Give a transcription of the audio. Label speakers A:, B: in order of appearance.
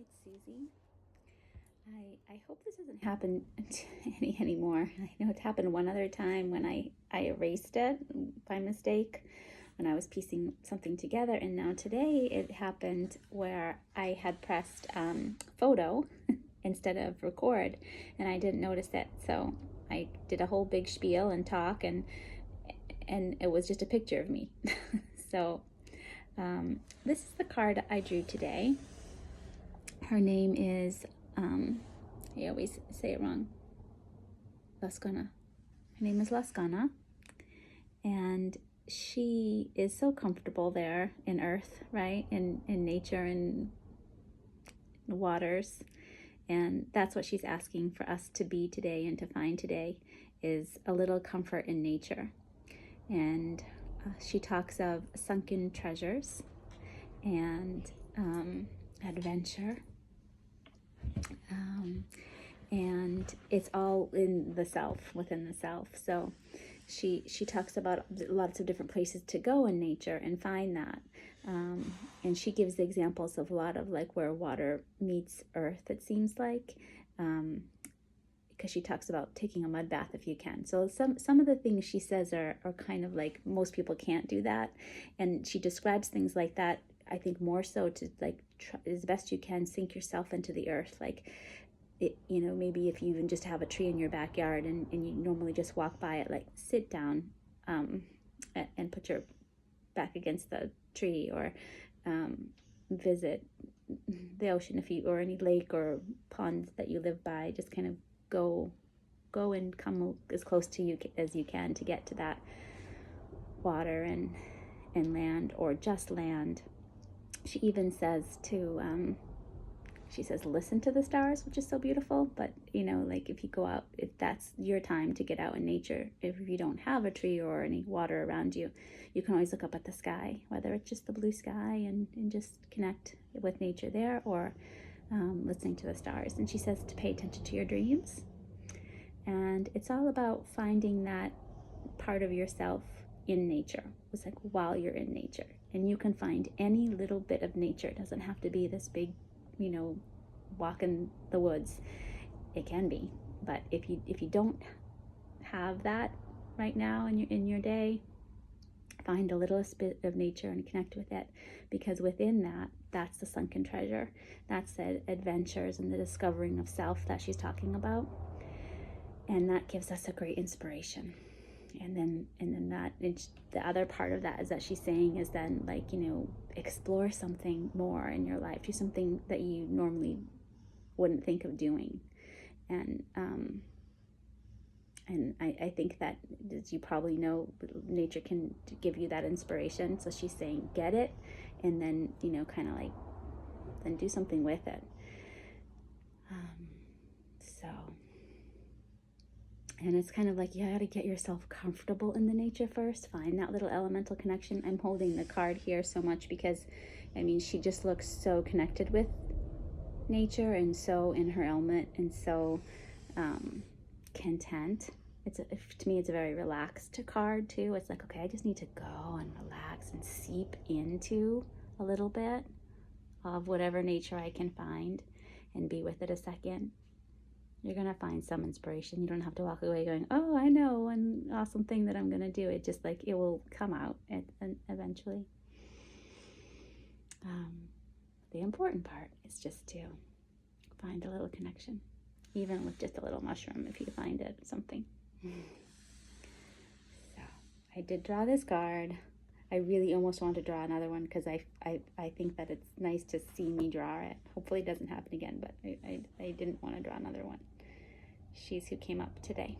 A: it's Susie. I hope this doesn't happen anymore. I know it's happened one other time when I erased it by mistake when I was piecing something together, and now today it happened where I had pressed photo instead of record, and I didn't notice it. So I did a whole big spiel and talk, and it was just a picture of me. So this is the card I drew today. Her name is, I always say it wrong, Lascana. Her name is Lascana, and she is so comfortable there in earth, right? In nature and waters. And that's what she's asking for us to be today and to find today, is a little comfort in nature. And she talks of sunken treasures and adventure. And it's all in the self, within the self. So she talks about lots of different places to go in nature and find that. And she gives the examples of a lot of like where water meets earth, it seems like, because she talks about taking a mud bath if you can. So some of the things she says are kind of like most people can't do that. And she describes things like that, I think, more so to like as best you can sink yourself into the earth. Like, it, you know, maybe if you even just have a tree in your backyard and you normally just walk by it, like sit down and put your back against the tree, or visit the ocean if you, or any lake or ponds that you live by. Just kind of go and come as close to you as you can to get to that water and land, or just land. She even says to she says listen to the stars, which is so beautiful. But you know, like if you go out, if that's your time to get out in nature, if you don't have a tree or any water around you, you can always look up at the sky, whether it's just the blue sky, and just connect with nature there, or listening to the stars. And she says to pay attention to your dreams. And it's all about finding that part of yourself in nature. It's like while you're in nature, and you can find any little bit of nature. It doesn't have to be this big, you know, walk in the woods. It can be, but if you don't have that right now in your day, find a little bit of nature and connect with it, because within that, that's the sunken treasure. That's the adventures and the discovering of self that she's talking about, and that gives us a great inspiration. And then that it's, the other part of that is that she's saying is then, like, you know, explore something more in your life, do something that you normally wouldn't think of doing. And I think that, as you probably know, nature can give you that inspiration. So she's saying get it, and then, you know, kind of like then do something with it. And it's kind of like you got to get yourself comfortable in the nature first. Find that little elemental connection. I'm holding the card here so much because, I mean, she just looks so connected with nature and so in her element and so content. To me, it's a very relaxed card too. It's like, okay, I just need to go and relax and seep into a little bit of whatever nature I can find and be with it a second. You're going to find some inspiration. You don't have to walk away going, oh, I know an awesome thing that I'm going to do. It just, like, it will come out eventually. The important part is just to find a little connection, even with just a little mushroom, if you find it, something. So I did draw this card. I really almost want to draw another one because I think that it's nice to see me draw it. Hopefully it doesn't happen again, but I didn't want to draw another one. She's who came up today.